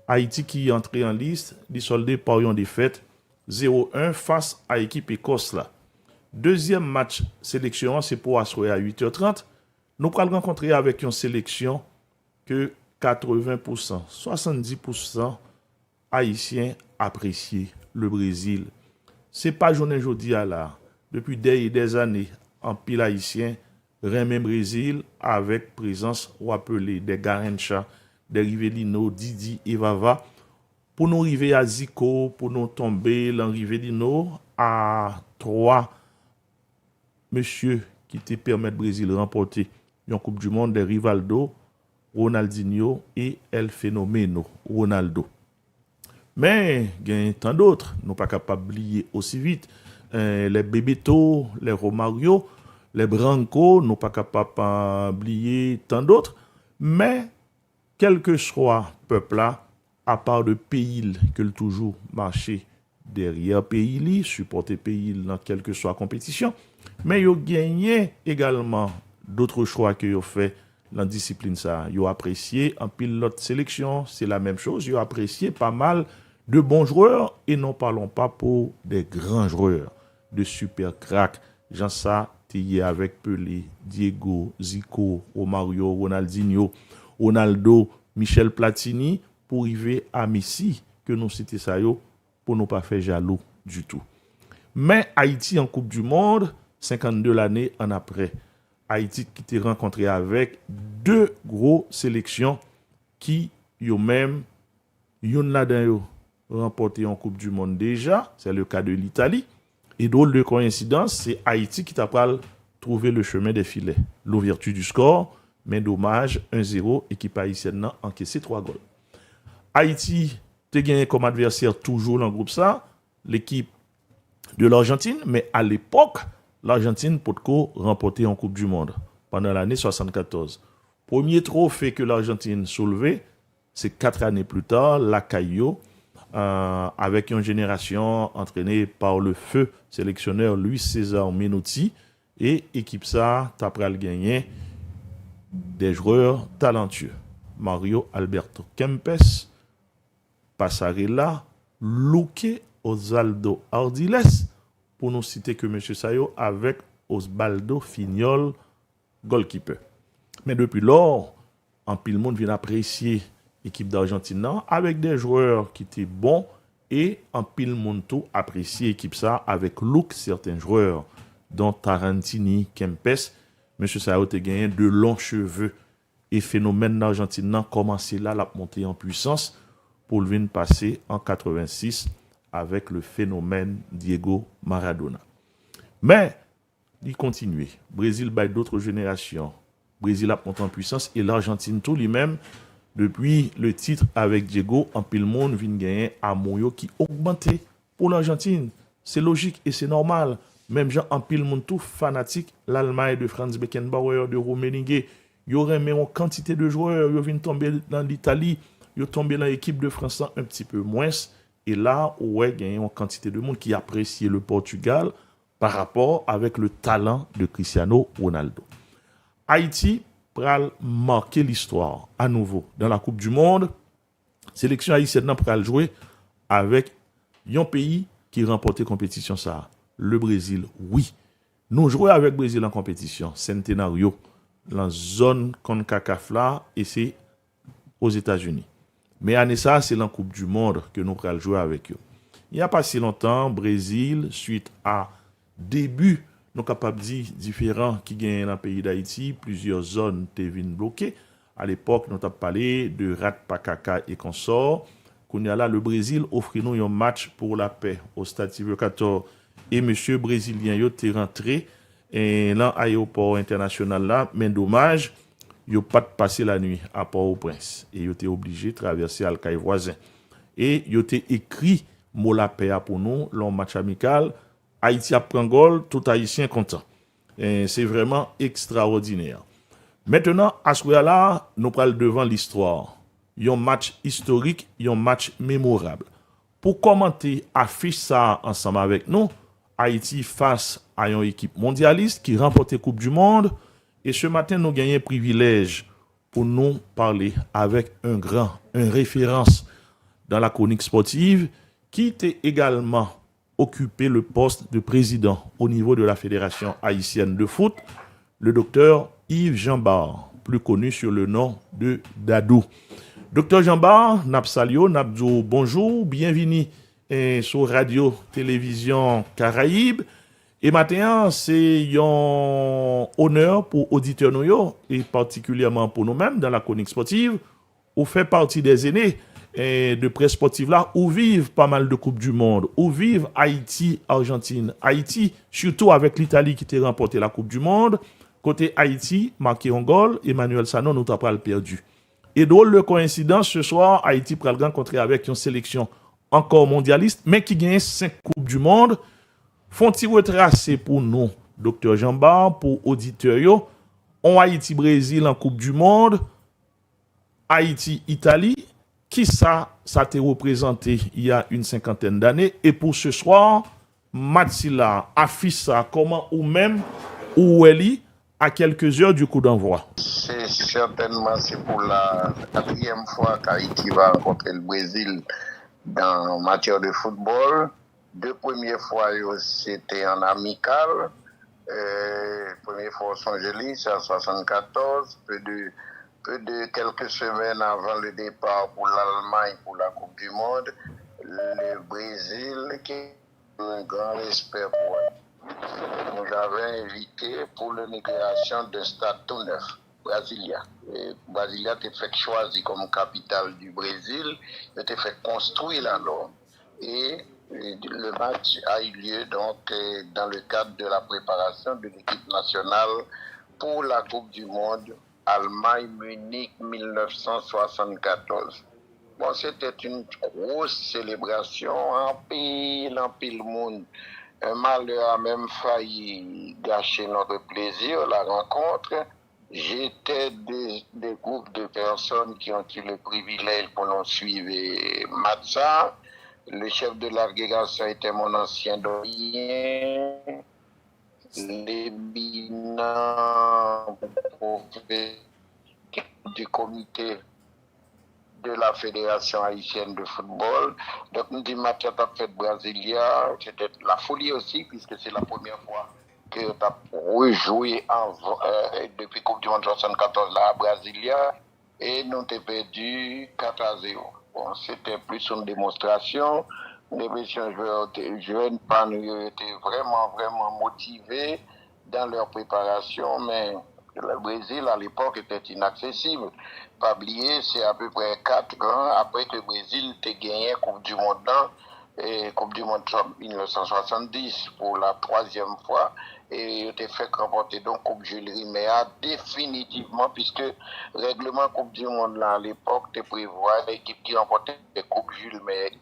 Haïti qui est entré en liste, les soldés par une défaite 0-1 face à l'équipe Écosse là. Deuxième match sélection, c'est pour assurer à 8h30. Nous allons rencontrer avec une sélection que 80%, 70% haïtiens apprécient le Brésil. C'est pas journée aujourd'hui à là. Depuis des années, en pile haïtien, Remen Brésil avec présence ou appelé des Garencha, des Rivelino, Didi et Vava. Pour nous arriver à Zico, pour nous tomber dans Rivelino à 3 monsieur qui te permet Brésil remporter une Coupe du Monde de Rivaldo, Ronaldinho et El Fenomeno Ronaldo. Mais il y a tant d'autres, nous pas capables d'oublier aussi vite les Bebeto, les Romario, les Branco, nous pas capables d'oublier tant d'autres. Mais quel que soit peuple là, à part de pays que le toujours marché derrière pays, supporter pays dans quelle que soit compétition, mais ils ont gagné également d'autres choix que ont fait dans la discipline ça. Ils ont apprécié en pilote sélection, c'est la même chose, ils ont apprécié pas mal de bons joueurs et n'en parlons pas pour des grands joueurs, de super cracks. Jean ça, t'es avec Pelé, Diego, Zico, Romario, Ronaldinho, Ronaldo, Michel Platini, pour arriver à Messi, que nous citions ça yo, pour ne pas faire jaloux du tout. Mais Haïti en Coupe du Monde, 52 l'année en après. Haïti qui t'est rencontré avec deux gros sélections qui, yo même, yon là-dedans yo, remporté en Coupe du Monde déjà, c'est le cas de l'Italie. Et drôle de coïncidence, c'est Haïti qui t'a trouvé le chemin des filets. L'ouverture du score, mais dommage, 1-0, équipe haïtienne a encaissé 3 goals. Haïti te gagné comme adversaire toujours dans le groupe ça, l'équipe de l'Argentine, mais à l'époque, l'Argentine peut remporter en Coupe du Monde pendant l'année 74. Premier trophée que l'Argentine soulevait, c'est 4 années plus tard, la Caillou, avec une génération entraînée par le feu sélectionneur Luis César Menotti, et équipe ça, t'as le gagner des joueurs talentueux. Mario Alberto Kempes, Passarella, Luque Osvaldo Ardiles, pour nous citer que M. Sayo, avec Osvaldo Fignol, goalkeeper. Mais depuis lors, en pile monde vient apprécier l'équipe d'Argentine avec des joueurs qui étaient bons et en pile monde tout apprécier l'équipe ça avec look certains joueurs dont Tarantini, Kempes. M. Sayo a gagné de longs cheveux et phénomène d'Argentine commencé là la montée en puissance pour le venir passer en 86 avec le phénomène Diego Maradona. Mais il continue. Brésil bat d'autres générations. Brésil a monté en puissance et l'Argentine tout lui-même depuis le titre avec Diego en pile monde vient gagner à Moyo qui augmenté pour l'Argentine. C'est logique et c'est normal. Même gens en pile monde tout fanatique l'Allemagne de Franz Beckenbauer, de Rummenigge, il y aurait même une quantité de joueurs, ils viennent tomber dans l'Italie, ils tombé dans l'équipe de France un petit peu moins. Et là, ouais, il y a une quantité de monde qui apprécie le Portugal par rapport avec le talent de Cristiano Ronaldo. Haïti pral marquer l'histoire à nouveau dans la Coupe du Monde. Sélection haïtienne pral jouer avec un pays qui remporte compétition ça, le Brésil. Oui, nous jouons avec le Brésil en compétition, Centenario, dans la zone CONCACAF là, et c'est aux États-Unis. Mais année ça, c'est la Coupe du Monde que nous allons jouer avec eux. Il n'y a pas si longtemps, Brésil, suite à début, nous capables de dire différents qui gagnent dans le pays d'Haïti, plusieurs zones étaient bloquées. À l'époque, nous avons parlé de Rat Pakaka et consorts. Qu'on y a là, le Brésil offre nous un match pour la paix au stade Silvio 14. Et monsieur Brésilien, il est rentré dans l'aéroport international là, mais dommage. Ils n'ont pas passé la nuit à Port-au-Prince. Et ils étaient obligés de traverser Alcaï voisin. Et ils ont écrit mot la paix pour nous, long match amical. Haïti a pris un goal, tout Haïtien content. Et c'est vraiment extraordinaire. Maintenant, à ce moment-là, nous parlons devant l'histoire. Il y a un match historique, il y a un match mémorable. Pour commenter, affiche ça ensemble avec nous, Haïti face à une équipe mondialiste qui remporte la Coupe du Monde. Et ce matin, nous gagnons un privilège pour nous parler avec un référence dans la chronique sportive, qui était également occupé le poste de président au niveau de la Fédération haïtienne de foot, le docteur Yves Jean-Bar, plus connu sur le nom de Dadou. Docteur Jean-Bar, Napsalio, Nabdzo, bonjour, bienvenue sur Radio Télévision Caraïbe. Et maintenant, c'est un honneur pour auditeurs nous et particulièrement pour nous-mêmes dans la chronique sportive, où fait partie des aînés de presse sportive là, où vivent pas mal de Coupes du Monde, où vivent Haïti, Argentine. Haïti, surtout avec l'Italie qui a remporté la Coupe du Monde. Côté Haïti, marqué en goal, Emmanuel Sanon nous a pas perdu. Et drôle de coïncidence, ce soir, Haïti pral rencontrer avec une sélection encore mondialiste, mais qui gagne 5 Coupes du Monde. Font-ils retracer pour nous, docteur Jean-Bar, pour auditeurs, on Haïti-Brésil en Coupe du Monde, Haïti-Italie, qui ça t'est représenté il y a une cinquantaine d'années. Et pour ce soir, Matsila, Afissa, comment ou même, ou Eli, à quelques heures du coup d'envoi. C'est pour la quatrième fois qu'Haïti va rencontrer le Brésil en matière de football. Deux premières fois, c'était en amical. Première fois au Los Angeles, en 1974, peu de quelques semaines avant le départ pour l'Allemagne pour la Coupe du Monde. Le Brésil, qui est un grand respect pour eux, nous avait invité pour l'inauguration d'un stade tout neuf, Brasilia. Brasilia a été fait choisir comme capitale du Brésil, a été fait construire là-bas. Et le match a eu lieu donc dans le cadre de la préparation de l'équipe nationale pour la Coupe du Monde Allemagne-Munich 1974. Bon, c'était une grosse célébration, en pile monde. Un malheur a même failli gâcher notre plaisir, la rencontre. J'étais des groupes de personnes qui ont eu le privilège pour nous suivre Matza. Le chef de l'agrégation était mon ancien doyen. L'éminent du comité de la Fédération haïtienne de football. Donc, nous disons que tu as fait Brasilia. C'était la folie aussi, puisque c'est la première fois que tu as rejoué depuis Coupe du Monde 74 là, à Brasilia. Et nous t'ai perdu 4-0. Bon, c'était plus une démonstration. Les joueurs jeunes, nous étaient vraiment motivés dans leur préparation, mais le Brésil à l'époque était inaccessible. Pas oublier, c'est à peu près 4 ans après que le Brésil ait gagné Coupe du Monde et Coupe du Monde 1970 pour la 3e fois. Et il a fait remporter donc Coupe Jules Rimet définitivement, puisque le règlement Coupe du Monde là, à l'époque te prévoit l'équipe qui remportait Coupe Jules Rimet,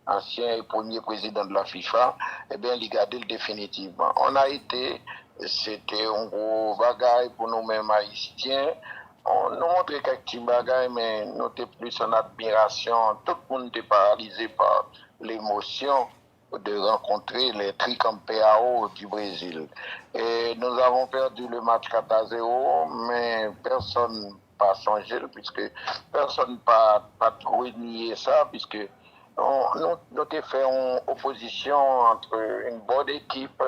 ancien et premier président de la FIFA, eh bien, il gardait définitivement. On a été, c'était un gros bagaille pour nous-mêmes haïtiens. On nous montrait quelques petits bagailles, mais nous étions plus en admiration. Tout le monde était paralysé par l'émotion de rencontrer les Tricampéao du Brésil. Et nous avons perdu le match 4-0, mais personne n'a songé, puisque personne n'a trop nié ça, puisque nous avons fait une opposition entre une bonne équipe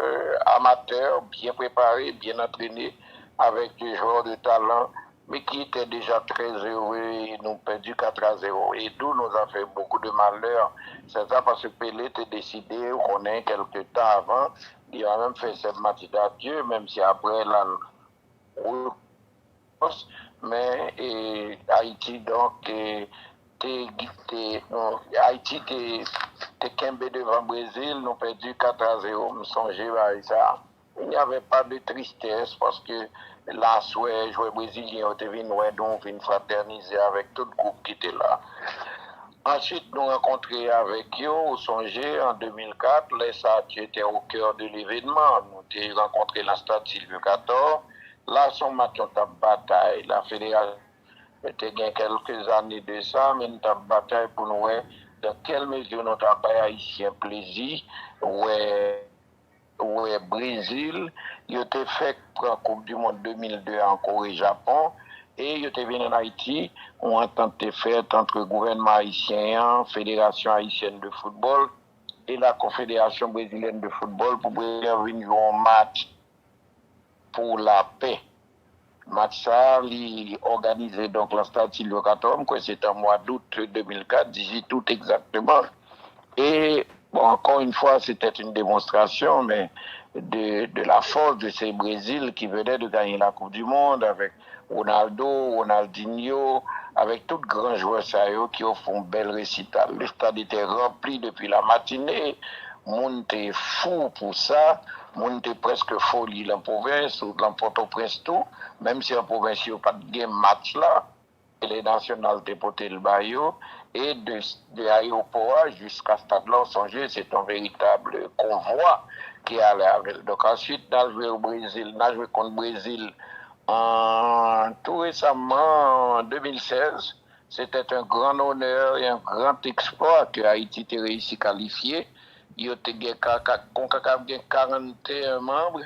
amateur, bien préparée, bien entraînée, avec des joueurs de talent, mais qui étaient déjà très heureux et nous avons perdu 4-0. Et d'où nous a fait beaucoup de malheur. C'est ça parce que Pelé était décidé, on est quelques temps avant, il a même fait cette match d'adieu, même si après la mais Haïti donc Haïti était Kembe devant Brésil, nous perdu 4-0. Nous songeons à ça. Il n'y avait pas de tristesse parce que là, les joueurs brésiliens étaient venus donc fraterniser avec tout le groupe qui était là. Ensuite, nous rencontrés avec eux au Songé en 2004. Les Satiers étaient au cœur de l'événement. Nous avons rencontré la stade Sylvio 14. Là, son match de bataille. La fédération était gagné quelques années de ça, mais nous avons bataille pour nous voir dans quelle mesure nous avons ici un plaisir. Brésil, il a été fait pour la Coupe du Monde 2002 en Corée-Japon. Et il était venu en Haïti, on entente faite entre le gouvernement haïtien, Fédération haïtienne de football et la Confédération brésilienne de football pour venir jouer un match pour la paix. Match ça, organisé donc la stade Silvio Catom, c'était en mois d'août 2004, 18 août exactement. Et bon, encore une fois, c'était une démonstration, mais de la force de ces Brésil qui venaient de gagner la Coupe du Monde avec Ronaldo, Ronaldinho, avec tous les grands joueurs sérieux qui offrent un bel récital. Le stade était rempli depuis la matinée. Monde était fou pour ça. Monde était presque folie en province ou dans Port-au-Prince tout. Même si en province, il n'y a pas de game match là. Et les nationales déportées le Bayo. Et de l'aéroport jusqu'à Stade Losanger, c'est un véritable convoi qui allait avec. Donc ensuite, on a joué au Brésil, on a joué contre le Brésil tout récemment, en 2016. C'était un grand honneur et un grand exploit que Haïti ait réussi à qualifier. Il y a 41 membres.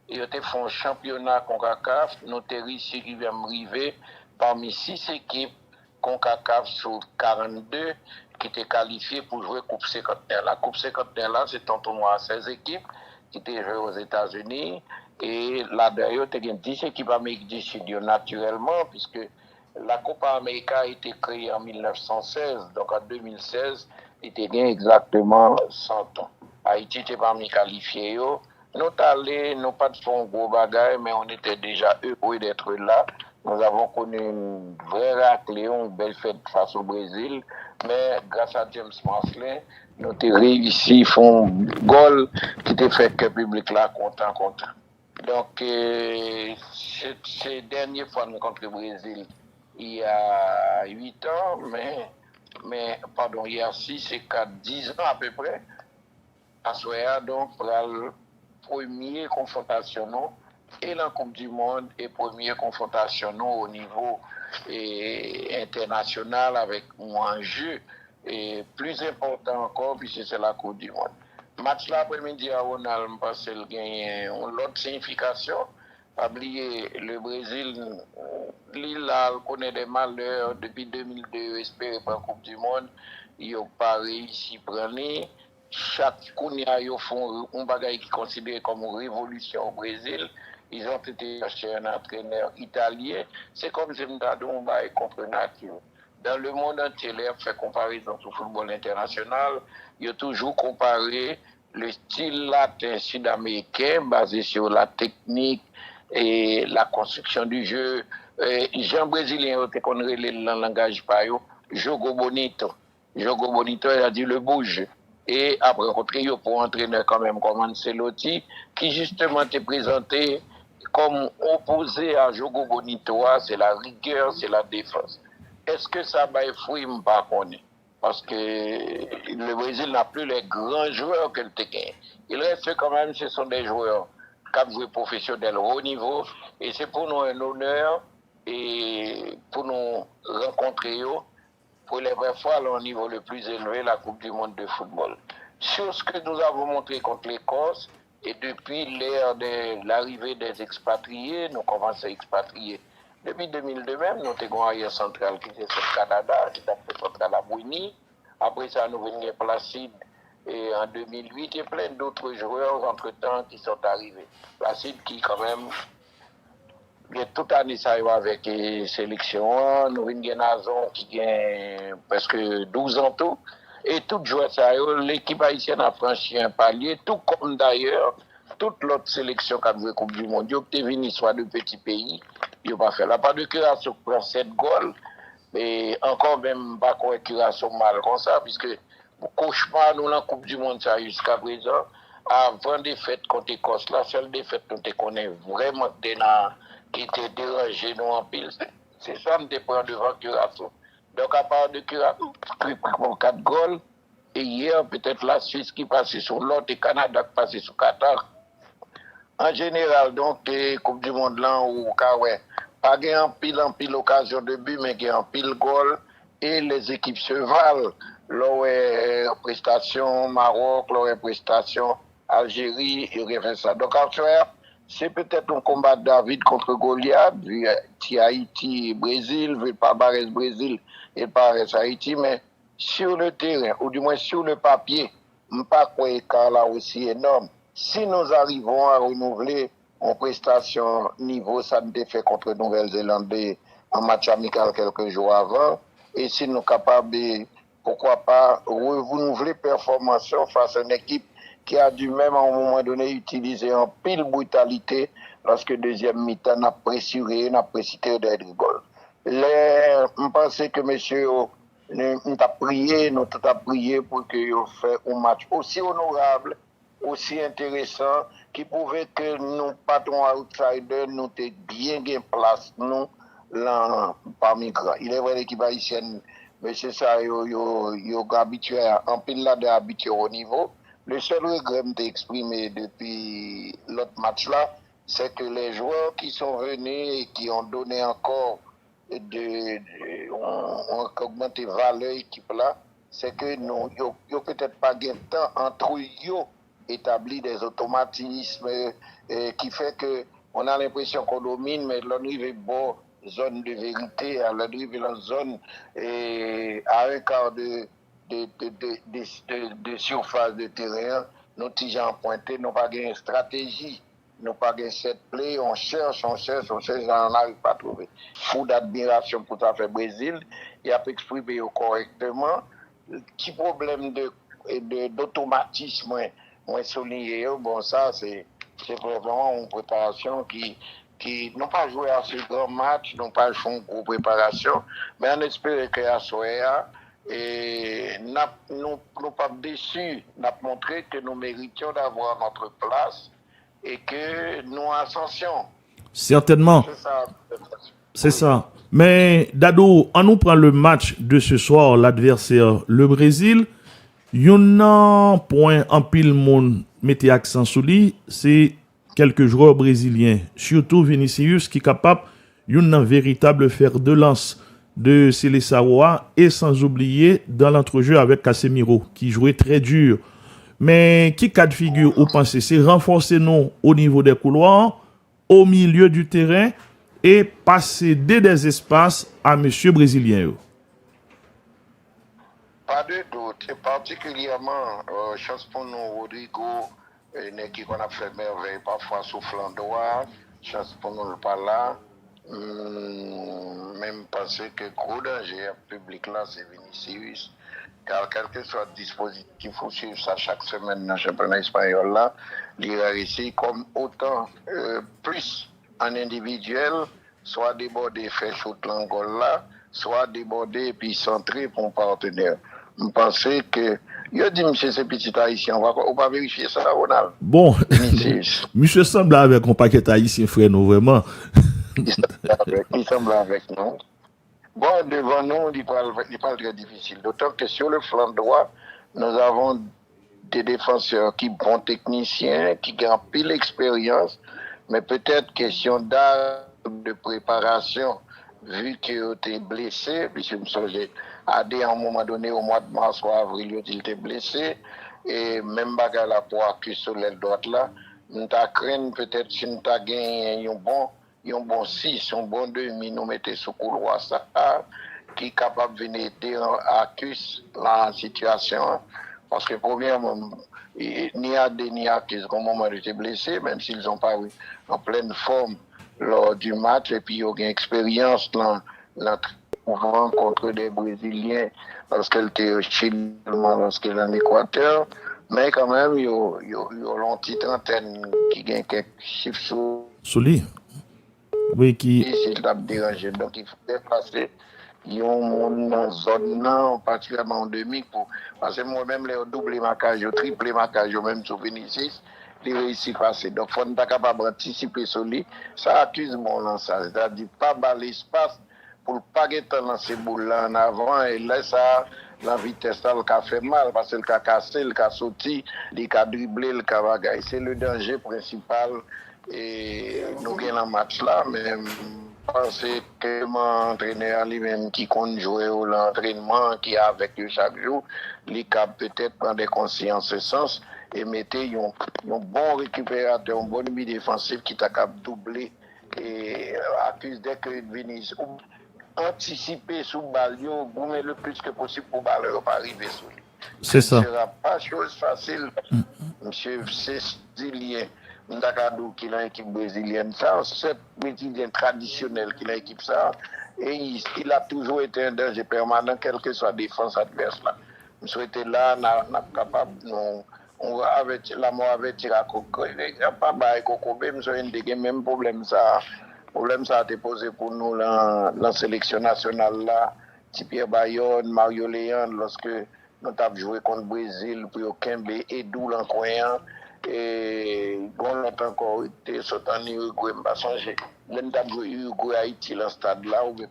Il y a fait un championnat CONCACAF. Nous avons réussi à arriver parmi 6 équipes CONCACAF sur 42 qui étaient qualifiées pour jouer Coupe Cinquantenaire. La Coupe Cinquantenaire, là, c'est un tournoi à 16 équipes qui étaient jouées aux États-Unis. Et là-dedans, il y a 10 équipes Amérique du Sud, naturellement, puisque la Copa América a été créée en 1916. Donc en 2016, il était bien exactement 100 ans. Haïti n'était pas mis qualifié. Nous allés, nous pas de un gros bagage, mais on était déjà heureux d'être là. Nous avons connu une vraie raclée, une belle fête face au Brésil. Mais grâce à James Marcelin, nous avons réussi à faire un goal qui a fait que le public là content. Donc, ces dernières fois contre le Brésil, il y a 8 ans, pardon, il y a 6 et 4, 10 ans à peu près, à Soya, donc, pour la première confrontation, et la Coupe du Monde, et première confrontation au niveau international avec un enjeu plus important encore, puisque c'est la Coupe du Monde. Match l'après-midi à Ronald, parce qu'il gagne une autre signification. Pas oublier, le Brésil, l'île connaît des malheurs depuis 2002, espéré pour la Coupe du Monde. Ils n'ont pas réussi à prendre. Chaque Kounia, ils font un bagage qui est considéré comme une révolution au Brésil. Ils ont été chercher un entraîneur italien. C'est comme si nous avons un bagage contre nature. Dans le monde entier, il fait comparaison au football international. Il a toujours comparé le style latin sud-américain basé sur la technique et la construction du jeu. Jean brésilien, on connaît le langage par eux, Jogo Bonito. Jogo Bonito, il a dit le bouge. Et après, rencontrer pour entraîneur quand même comme Ancelotti, qui justement était présenté comme opposé à Jogo Bonito, c'est la rigueur, c'est la défense. Est-ce que ça va être fruit, je ne sais pas. Parce que le Brésil n'a plus les grands joueurs que le Tequin. Il reste quand même, ce sont des joueurs qui ont joué professionnels au haut niveau. Et c'est pour nous un honneur et pour nous rencontrer pour les vraies fois au niveau le plus élevé, la Coupe du Monde de football. Sur ce que nous avons montré contre l'Écosse, et depuis l'ère de l'arrivée des expatriés, nous commençons à expatrier. Depuis 2002 même, nous avons un ailleurs central qui était sur le Canada, qui était fait central à Bouini. Après ça, nous venons Placide et en 2008, il y a plein d'autres joueurs entre-temps qui sont arrivés. Placide qui quand même, il y a toute année ça avec les sélections. Nous venons Nazon qui a presque 12 ans tout. Et tout joueur ça, l'équipe haïtienne a franchi un palier, tout comme d'ailleurs toute l'autre sélection qui a joué Coupe du Monde. Qui est venu soit de petits pays, il n'a pas fait. La part de Curaçao prend 7 goals, mais encore même pas qu'on Curaçao mal comme ça, puisque cauchemar nous la Coupe du Monde ça jusqu'à présent, avant des fêtes contre l'Écosse, la seule défaite que nous connaissons vraiment qui était dérangé nous en pile, c'est ça nous prend devant Curaçao. Donc à part de Curaçao, 4 goals, et hier peut-être la Suisse qui passait sur l'autre et Canada qui passait sur Qatar. En général, donc, Coupe du Monde là, où pas en pile occasion de but, mais en pile goal, et les équipes se valent. Leur prestation Maroc, leur prestation Algérie, ils refait ça. Donc, en fait, c'est peut-être un combat de David contre Goliath, vu Haïti, Brésil, vu pas barrer Brésil et pas Haïti, mais sur le terrain, ou du moins sur le papier, je ne pas quoi écart là aussi énorme. Si nous arrivons à renouveler en prestation niveau, ça nous fait contre Nouvelle-Zélande en match amical quelques jours avant, et si nous sommes capables de, pourquoi pas, renouveler performance face à une équipe qui a dû même à un moment donné utiliser en pile brutalité lorsque deuxième mi-temps n'a pressuré, n'a précité d'être goal. Je pense que monsieur nous a prié, nous tout a prié pour que vous fait un match aussi honorable, aussi intéressant, qui pouvait que nous patrons outsiders, nous avons bien place, nous, là, parmi grands. Il est vrai l'équipe haïtienne, mais c'est ça, yo habitué, en pile là de habitué au niveau. Le seul regret que j'ai exprimé depuis l'autre match-là, c'est que les joueurs qui sont venus et qui ont donné encore ont augmenté la valeur de l'équipe là, c'est que nous n'avons peut-être pas de temps entre eux établi des automatismes qui fait que on a l'impression qu'on domine, mais l'on arrive bon zone de vérité, à l'arrivée dans la zone à un quart de surface de terrain, nous gens pointés, nous pas de stratégie, nous pas de set play, on cherche, on n'arrive pas à trouver. Fou d'admiration pour ça fait Brésil, il a exprimé correctement. Qui problème d'automatisme, moi souligné, bon ça c'est vraiment une préparation qui n'ont pas joué à ce grand match, n'ont pas fait une grosse préparation, mais on espère qu'à Soya, et nous pas déçus, nous montré que nous méritions d'avoir notre place et que nous ascensions. Certainement. C'est ça. Mais Dado, on nous prend le match de ce soir, l'adversaire, le Brésil. Yon nan point en pile monde mettez accent sur lui, c'est quelques joueurs brésiliens, surtout Vinicius qui est capable d'un véritable fer de lance de Selesawa et sans oublier dans l'entrejeu avec Casemiro qui jouait très dur. Mais qui cas de figure vous pensez c'est renforcer nous au niveau des couloirs, au milieu du terrain et passer des espaces à monsieur brésilien. Pas de doute, et particulièrement, chance pour nous, Rodrigo, une équipe qu'on a fait merveille parfois soufflant droit, chance pour nous pas là. Même penser que gros danger public là, c'est Vinicius. Car quel que soit le dispositif, faut suivre ça chaque semaine dans le championnat espagnol là, il a réussi comme autant plus en individuel, soit déborder, faire shoot l'angole là, soit déborder et puis centrer pour un partenaire. Je pensais que. Je dis, monsieur, c'est petit haïtien, on va vérifier ça, Ronald. Bon, monsieur semble avec un paquet haïtien, frère, nous, vraiment. Il semble avec nous. Bon, devant nous, il parle très difficile. D'autant que sur le flanc droit, nous avons des défenseurs qui sont bons techniciens, qui ont pile l'expérience, mais peut-être question d'âge, de préparation, vu que tu es blessé, puisque je me souviens, à un moment donné, au mois de mars ou avril, il était blessé, et même bagarre là pour accuser sur l'aile droite là, nous avons peut-être si nous avons gagné un bon 6, un bon demi, nous mettons sous couloir ça, qui est capable de venir aider à accuser la situation, parce que premièrement, ni Adé ni Akis, au moment où ils étaient blessés, même s'ils n'ont pas eu en pleine forme lors du match, et puis ils ont une expérience dans contre des Brésiliens lorsqu'elle était au Chili, lorsqu'elle est en Équateur, mais quand même, il y a une petite trentaine qui gagne quelques chiffres sur lui. Oui, qui. S'il t'a dérangé, donc il faut déplacer. Il y a une zone, particulièrement en demi, parce que moi-même, les double marquage, les triple marquage, même sur Vinicius, il réussit à passer. Donc, il faut être capable d'anticiper sur lui. Ça accuse mon lançage, c'est-à-dire pas bas l'espace pour ne pas lancer boule là en avant et là, ça, la vitesse, ça, le cas fait mal parce que le cas cassé, le cas sauté, le cas dribblé, le cas bagaille. C'est le danger principal. Et nous gagnons le match là, mais je pense que mon entraîneur lui-même qui compte jouer l'entraînement, qui est avec lui chaque jour, il peut-être prendre des consciences ce sens et mettez un bon récupérateur, un bon ennemi défensif qui t'a capable doubler et accuse dès que Venise anticiper sous Balio, goumer le plus que possible pour Balio pas arriver sous lui. C'est Ce ne ça. sera pas chose facile, monsieur Cécilien. Ndakadou qui a l'équipe brésilienne, ça, c'est brésilien traditionnel qui a l'équipe ça, et il a toujours été un danger permanent, quelle que soit la défense adverse là. Nous souhaitons là, nous capable, on avec la mort avec Tirakoko, il n'y a pas de Kokobé, nous avons des même problème ça. Problème ça a été posé pour nous dans la sélection nationale là, Pierre Bayonne, Mario Léon, lorsque nous avons joué contre le Brésil, puis au Kembe et d'où l'encoyant. Et on l'a encore été sauté en Uruguay, je ne sais pas changer. Nous avons joué Uruguay Haïti dans ce stade-là, ou bien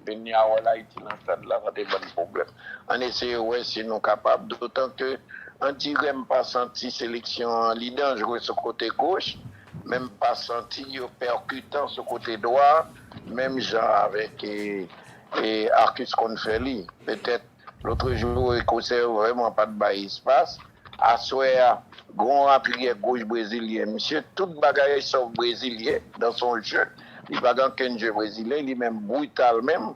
Haïti dans ce stade-là, ça a des bons problèmes. On essaie, ouais, si nous sommes capables, d'autant que on dirait même pas senti sélection leader jouer sur le côté gauche, même pas senti percutant sur le côté droit, même genre avec Arcus Confeli. Peut-être l'autre jour, Écossais vraiment pas de bas espace. À Soya, grand appui gauche brésilien. Monsieur, toute bagaille sauf brésilien dans son jeu. Il va pas qu'un jeu brésilien, il est même brutal même.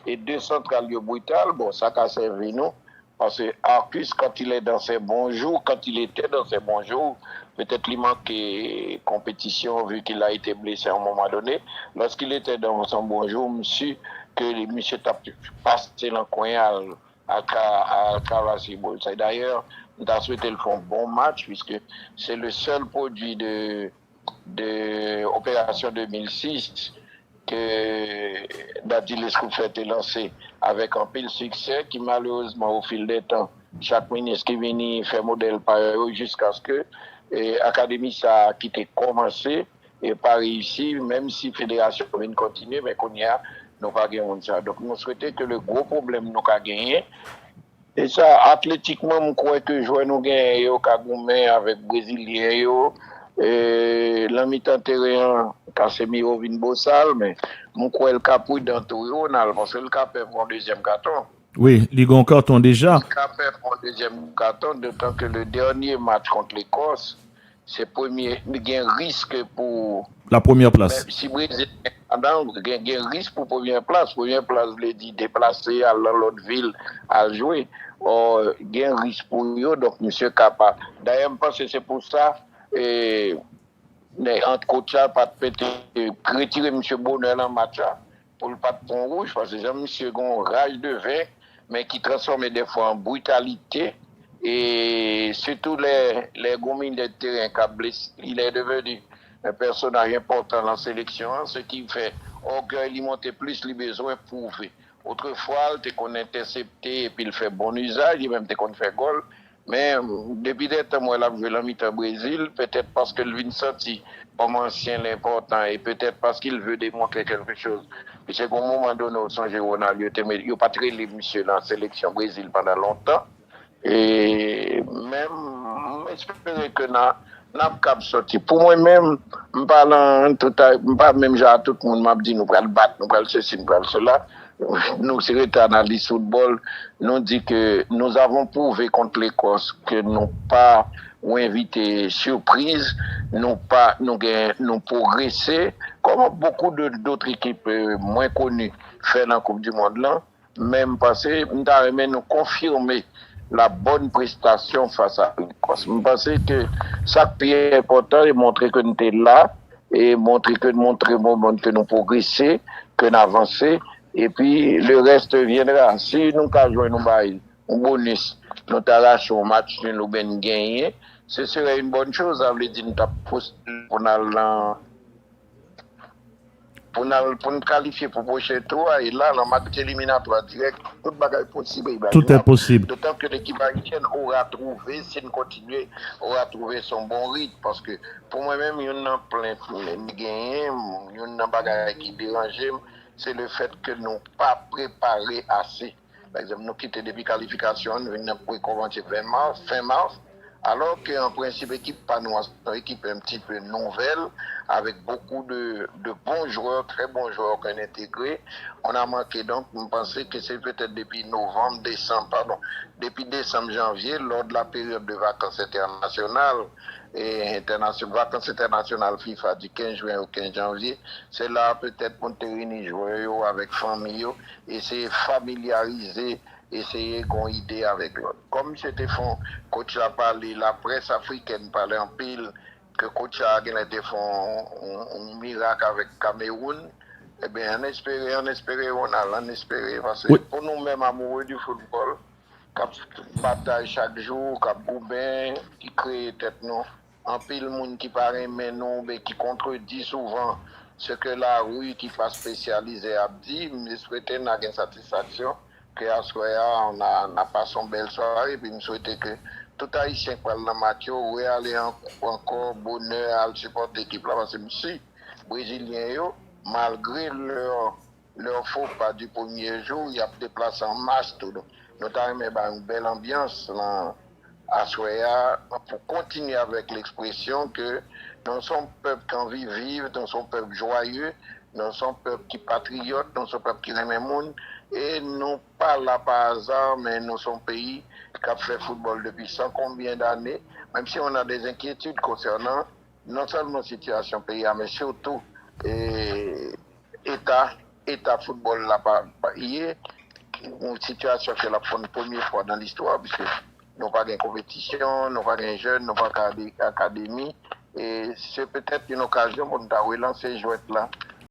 Et deux centrales brutal, bon, ça a servi nous. Parce que Arcus, quand il est dans ses bons jours, quand il était dans ses bons jours, peut-être il manquait compétition vu qu'il a été blessé à un moment donné. Lorsqu'il était dans son bon jour, monsieur, que monsieur t'a passé dans le coin à Caracibol. D'ailleurs, nous avons souhaité le faire un bon match puisque c'est le seul produit de Opération 2006 que Dadil Escoufet a lancé avec un pile succès qui malheureusement au fil des temps, chaque ministre qui vient faire modèle par eux jusqu'à ce que l'académie ça qui était commencé et pas réussi, même si la fédération vient continuer, mais qu'on y a, nous pas gagné ça. Donc nous souhaitons que le gros problème nous a gagné. Et ça, athlétiquement, je crois que jouer nous gagner au Kagoumé avec Brésilien, et la mi-temps terrain, Casemiro vient bossal, mais je crois le capouille dans tout parce que le cap est pour le deuxième carton. Oui, Ligon carton déjà. Le cap est pour le deuxième carton, d'autant que le dernier match contre l'Écosse, c'est premier, il y a un risque pour la première place. Si Brésil il y a un risque pour première place. Première place, je l'ai dit, déplacer à l'autre ville à jouer. Il y a un risque pour eux, donc monsieur capable. D'ailleurs, je pense que c'est pour ça, entre coach, pas de retirer monsieur Bonheur dans le match pour le pas de pont rouge, parce que monsieur a un rage de vin, mais qui transforme des fois en brutalité. Et surtout les gomines de terrain qui blessé, il est devenu un personnage important dans la sélection, ce qui fait orgueil, il monte plus les besoins prouver. Autrefois, il qu'on intercepté et puis il fait bon usage, il même qu'on fait goal. Mais depuis des temps, moi, je l'ai mis au Brésil, peut-être parce qu'il vient sentir comme ancien l'important et peut-être parce qu'il veut démontrer quelque chose. Puis c'est qu'au moment donné, au San Ronaldo, il n'a pas très les monsieur dans la sélection Brésil pendant longtemps. Et même, j'espère que n'a cap sorti. Pour moi-même, je parle même à tout le monde, m'a dit nous allons battre, nous allons ceci, nous allons cela. Nous, c'est analyse football, nous dit que nous avons prouvé contre l'Écosse que nous pas ou invité surprise, nous pas nous progresser, comme beaucoup d'autres équipes moins connues fait dans la Coupe du Monde là, même passé, nous avons confirmer la bonne prestation face à l'Écosse. Je pense que ça qui est important est montrer que nous sommes là et montrer que nous progressons, que nous avançons. Et puis le reste viendra. Si nous avons un bonus, nous arrachons un match, nous avons gagné, ce serait une bonne chose. Ça veut dire pour nous qualifier pour le prochain tour, et là, dans le match éliminatoire direct, tout est possible. Tout est possible. D'autant que l'équipe haïtienne aura trouvé, si nous continuons, aura trouvé son bon rythme. Parce que pour moi-même, il y en a plein de gagnés, il y en a des qui dérangent, c'est le fait que nous n'avons pas préparé assez. Par exemple, nous quittons depuis la qualification, nous avons commencé fin mars. Alors qu'en principe, l'équipe panoise, c'est une équipe un petit peu nouvelle, avec beaucoup de bons joueurs, très bons joueurs qu'on a intégrés. On a manqué donc, on pensait que c'est peut-être depuis novembre, décembre, pardon, depuis décembre, janvier, lors de la période de vacances internationales, vacances internationales FIFA du 15 juin au 15 janvier, c'est là peut-être pour te réunir joueurs avec famille, essayer de familiariser, essayer qu'on idée avec l'autre. Comme c'était fond, coach a parlé, la presse africaine parlait en pile, que coach a été fait un miracle avec Cameroun. Eh bien, on espérait, on espérait, parce que Oui. pour nous-mêmes amoureux du football, cap bataille chaque jour, cap goubin, qui crée tête nous, en pile monde qui paraît mais non, mais qui contredit souvent ce que la rue qui pas spécialisée a dit, mais souhaiter n'a une satisfaction que à ce on a passé une belle soirée, puis nous souhaiter que tout haïtien qui parle dans match, oui, aller encore bonheur à supporter l'équipe là, parce que si, Brésiliens, malgré leur faux pas du premier jour, il y a déplacé en masse tout. Notamment une belle ambiance là, à Soya pour continuer avec l'expression que nous sommes peuple qui en vivre, nous sommes peuple joyeux, nous sommes peuple qui patriote, nous sommes peuple qui aime le monde et non pas là par hasard, mais nous sommes pays qui a fait football depuis sans combien d'années, même si on a des inquiétudes concernant non seulement la situation pays, mais surtout état football là hier, une situation que la première fois dans l'histoire, puisque nous n'avons pas de compétition, nous n'avons pas de jeunes, nous n'avons pas d'académie. Et c'est peut-être une occasion pour nous relancer les jouets là